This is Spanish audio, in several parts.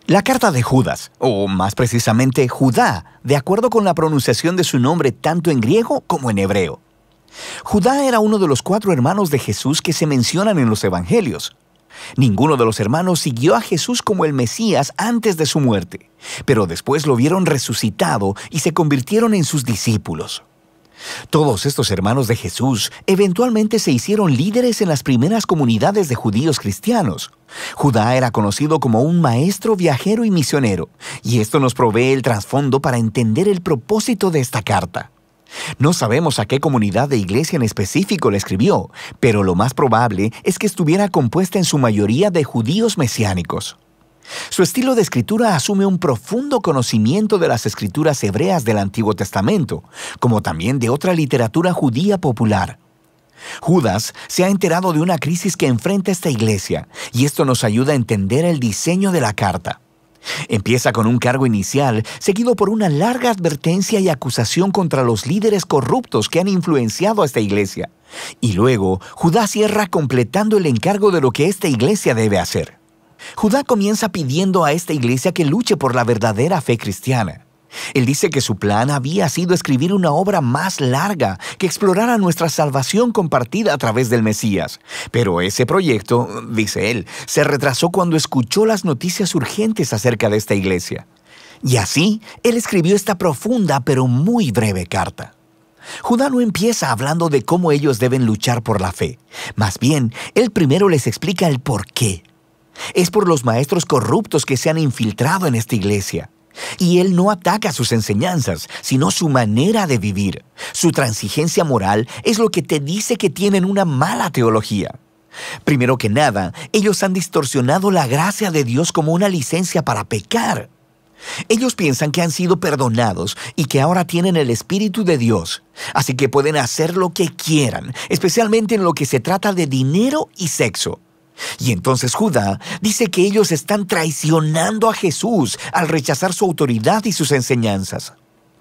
La carta de Judas, o más precisamente Judá, de acuerdo con la pronunciación de su nombre tanto en griego como en hebreo. Judá era uno de los 4 hermanos de Jesús que se mencionan en los evangelios. Ninguno de los hermanos siguió a Jesús como el Mesías antes de su muerte, pero después lo vieron resucitado y se convirtieron en sus discípulos. Todos estos hermanos de Jesús eventualmente se hicieron líderes en las primeras comunidades de judíos cristianos. Judá era conocido como un maestro viajero y misionero, y esto nos provee el trasfondo para entender el propósito de esta carta. No sabemos a qué comunidad de iglesia en específico le escribió, pero lo más probable es que estuviera compuesta en su mayoría de judíos mesiánicos. Su estilo de escritura asume un profundo conocimiento de las escrituras hebreas del Antiguo Testamento, como también de otra literatura judía popular. Judas se ha enterado de una crisis que enfrenta esta iglesia, y esto nos ayuda a entender el diseño de la carta. Empieza con un cargo inicial, seguido por una larga advertencia y acusación contra los líderes corruptos que han influenciado a esta iglesia. Y luego, Judá cierra completando el encargo de lo que esta iglesia debe hacer. Judá comienza pidiendo a esta iglesia que luche por la verdadera fe cristiana. Él dice que su plan había sido escribir una obra más larga que explorara nuestra salvación compartida a través del Mesías. Pero ese proyecto, dice él, se retrasó cuando escuchó las noticias urgentes acerca de esta iglesia. Y así, él escribió esta profunda pero muy breve carta. Judá no empieza hablando de cómo ellos deben luchar por la fe. Más bien, él primero les explica el por qué. Es por los maestros corruptos que se han infiltrado en esta iglesia. Y él no ataca sus enseñanzas, sino su manera de vivir. Su transigencia moral es lo que te dice que tienen una mala teología. Primero que nada, ellos han distorsionado la gracia de Dios como una licencia para pecar. Ellos piensan que han sido perdonados y que ahora tienen el Espíritu de Dios, así que pueden hacer lo que quieran, especialmente en lo que se trata de dinero y sexo. Y entonces Judá dice que ellos están traicionando a Jesús al rechazar su autoridad y sus enseñanzas.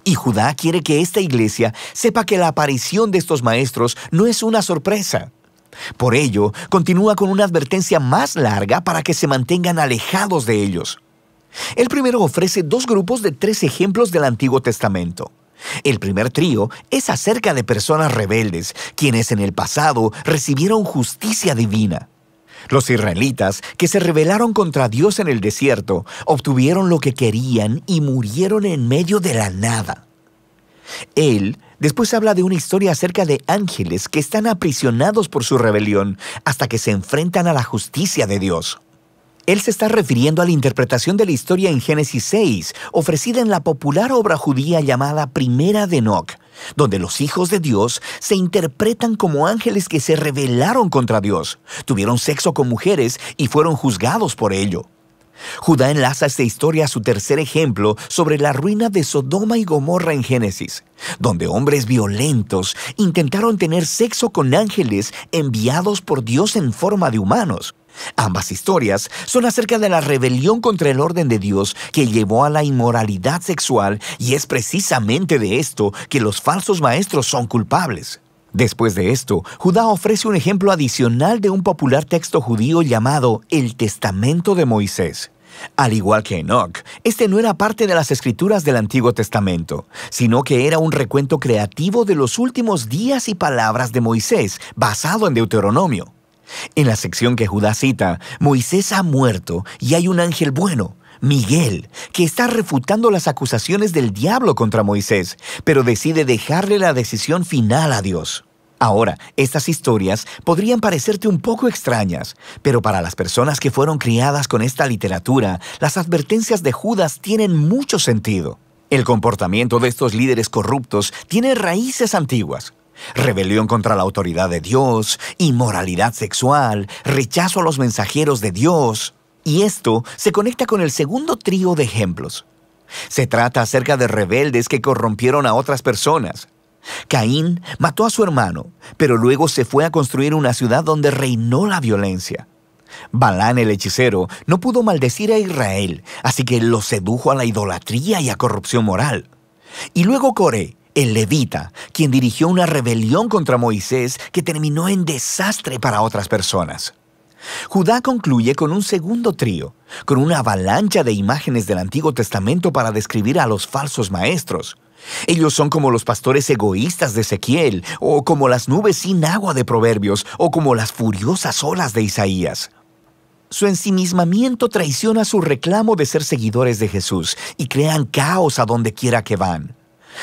Y Judá quiere que esta iglesia sepa que la aparición de estos maestros no es una sorpresa. Por ello, continúa con una advertencia más larga para que se mantengan alejados de ellos. El primero ofrece 2 grupos de 3 ejemplos del Antiguo Testamento. El primer trío es acerca de personas rebeldes, quienes en el pasado recibieron justicia divina. Los israelitas, que se rebelaron contra Dios en el desierto, obtuvieron lo que querían y murieron en medio de la nada. Él después habla de una historia acerca de ángeles que están aprisionados por su rebelión hasta que se enfrentan a la justicia de Dios. Él se está refiriendo a la interpretación de la historia en Génesis 6, ofrecida en la popular obra judía llamada Primera de Enoc, donde los hijos de Dios se interpretan como ángeles que se rebelaron contra Dios, tuvieron sexo con mujeres y fueron juzgados por ello. Judá enlaza esta historia a su tercer ejemplo sobre la ruina de Sodoma y Gomorra en Génesis, donde hombres violentos intentaron tener sexo con ángeles enviados por Dios en forma de humanos. Ambas historias son acerca de la rebelión contra el orden de Dios que llevó a la inmoralidad sexual, y es precisamente de esto que los falsos maestros son culpables. Después de esto, Judá ofrece un ejemplo adicional de un popular texto judío llamado el Testamento de Moisés. Al igual que Enoc, este no era parte de las escrituras del Antiguo Testamento, sino que era un recuento creativo de los últimos días y palabras de Moisés, basado en Deuteronomio. En la sección que Judá cita, Moisés ha muerto y hay un ángel bueno, Miguel, que está refutando las acusaciones del diablo contra Moisés, pero decide dejarle la decisión final a Dios. Ahora, estas historias podrían parecerte un poco extrañas, pero para las personas que fueron criadas con esta literatura, las advertencias de Judas tienen mucho sentido. El comportamiento de estos líderes corruptos tiene raíces antiguas. Rebelión contra la autoridad de Dios, inmoralidad sexual, rechazo a los mensajeros de Dios. Y esto se conecta con el segundo trío de ejemplos. Se trata acerca de rebeldes que corrompieron a otras personas. Caín mató a su hermano, pero luego se fue a construir una ciudad donde reinó la violencia. Balán el hechicero no pudo maldecir a Israel, así que lo sedujo a la idolatría y a corrupción moral. Y luego Coré, el levita, quien dirigió una rebelión contra Moisés que terminó en desastre para otras personas. Judá concluye con un segundo trío, con una avalancha de imágenes del Antiguo Testamento para describir a los falsos maestros. Ellos son como los pastores egoístas de Ezequiel, o como las nubes sin agua de Proverbios, o como las furiosas olas de Isaías. Su ensimismamiento traiciona su reclamo de ser seguidores de Jesús y crean caos a donde quiera que van.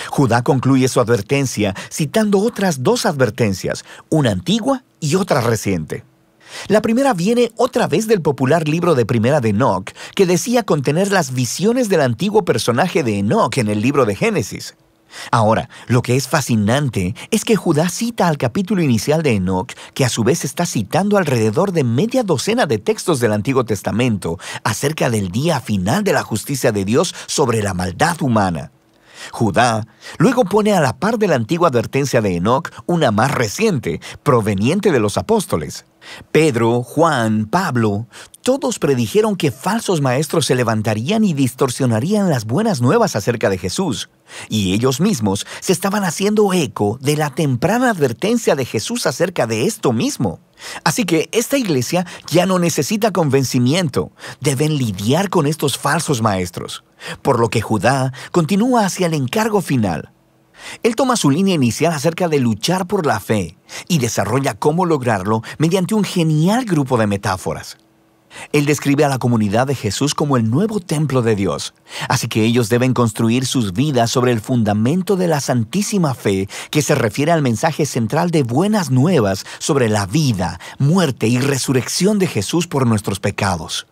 Judá concluye su advertencia citando otras dos advertencias, una antigua y otra reciente. La primera viene otra vez del popular libro de Primera de Enoc, que decía contener las visiones del antiguo personaje de Enoc en el libro de Génesis. Ahora, lo que es fascinante es que Judá cita al capítulo inicial de Enoc, que a su vez está citando alrededor de media docena de textos del Antiguo Testamento acerca del día final de la justicia de Dios sobre la maldad humana. Judá luego pone a la par de la antigua advertencia de Enoc una más reciente, proveniente de los apóstoles. Pedro, Juan, Pablo, todos predijeron que falsos maestros se levantarían y distorsionarían las buenas nuevas acerca de Jesús. Y ellos mismos se estaban haciendo eco de la temprana advertencia de Jesús acerca de esto mismo. Así que esta iglesia ya no necesita convencimiento. Deben lidiar con estos falsos maestros. Por lo que Judá continúa hacia el encargo final. Él toma su línea inicial acerca de luchar por la fe y desarrolla cómo lograrlo mediante un genial grupo de metáforas. Él describe a la comunidad de Jesús como el nuevo templo de Dios, así que ellos deben construir sus vidas sobre el fundamento de la santísima fe que se refiere al mensaje central de buenas nuevas sobre la vida, muerte y resurrección de Jesús por nuestros pecados.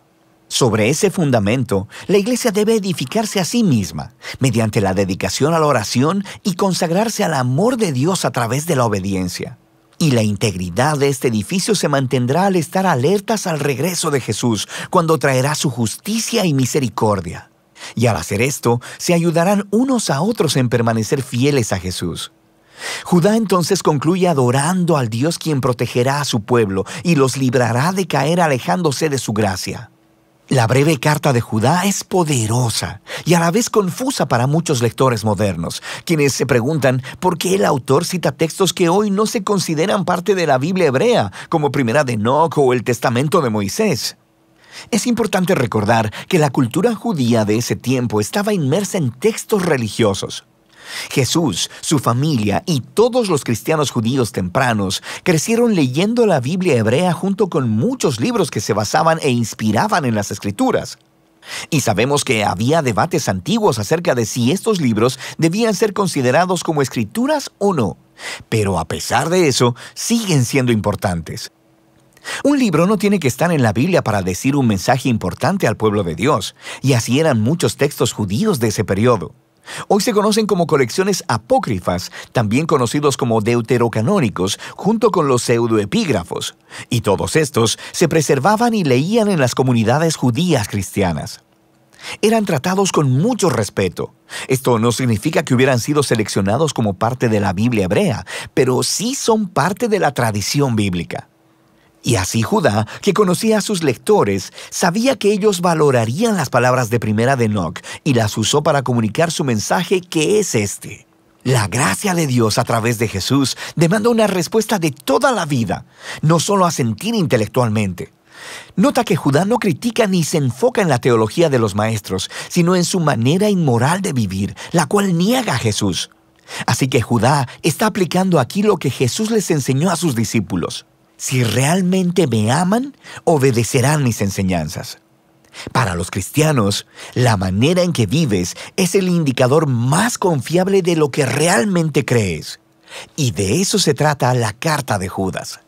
Sobre ese fundamento, la iglesia debe edificarse a sí misma, mediante la dedicación a la oración y consagrarse al amor de Dios a través de la obediencia. Y la integridad de este edificio se mantendrá al estar alertas al regreso de Jesús, cuando traerá su justicia y misericordia. Y al hacer esto, se ayudarán unos a otros en permanecer fieles a Jesús. Judá entonces concluye adorando al Dios quien protegerá a su pueblo y los librará de caer alejándose de su gracia. La breve carta de Judá es poderosa y a la vez confusa para muchos lectores modernos, quienes se preguntan por qué el autor cita textos que hoy no se consideran parte de la Biblia hebrea, como Primera de Enoc o el Testamento de Moisés. Es importante recordar que la cultura judía de ese tiempo estaba inmersa en textos religiosos. Jesús, su familia y todos los cristianos judíos tempranos crecieron leyendo la Biblia hebrea junto con muchos libros que se basaban e inspiraban en las Escrituras. Y sabemos que había debates antiguos acerca de si estos libros debían ser considerados como escrituras o no. Pero a pesar de eso, siguen siendo importantes. Un libro no tiene que estar en la Biblia para decir un mensaje importante al pueblo de Dios, y así eran muchos textos judíos de ese periodo. Hoy se conocen como colecciones apócrifas, también conocidos como deuterocanónicos, junto con los pseudoepígrafos, y todos estos se preservaban y leían en las comunidades judías cristianas. Eran tratados con mucho respeto. Esto no significa que hubieran sido seleccionados como parte de la Biblia hebrea, pero sí son parte de la tradición bíblica. Y así Judá, que conocía a sus lectores, sabía que ellos valorarían las palabras de Primera de Enoc y las usó para comunicar su mensaje, que es este. La gracia de Dios a través de Jesús demanda una respuesta de toda la vida, no solo a sentir intelectualmente. Nota que Judá no critica ni se enfoca en la teología de los maestros, sino en su manera inmoral de vivir, la cual niega a Jesús. Así que Judá está aplicando aquí lo que Jesús les enseñó a sus discípulos. Si realmente me aman, obedecerán mis enseñanzas. Para los cristianos, la manera en que vives es el indicador más confiable de lo que realmente crees. Y de eso se trata la carta de Judas.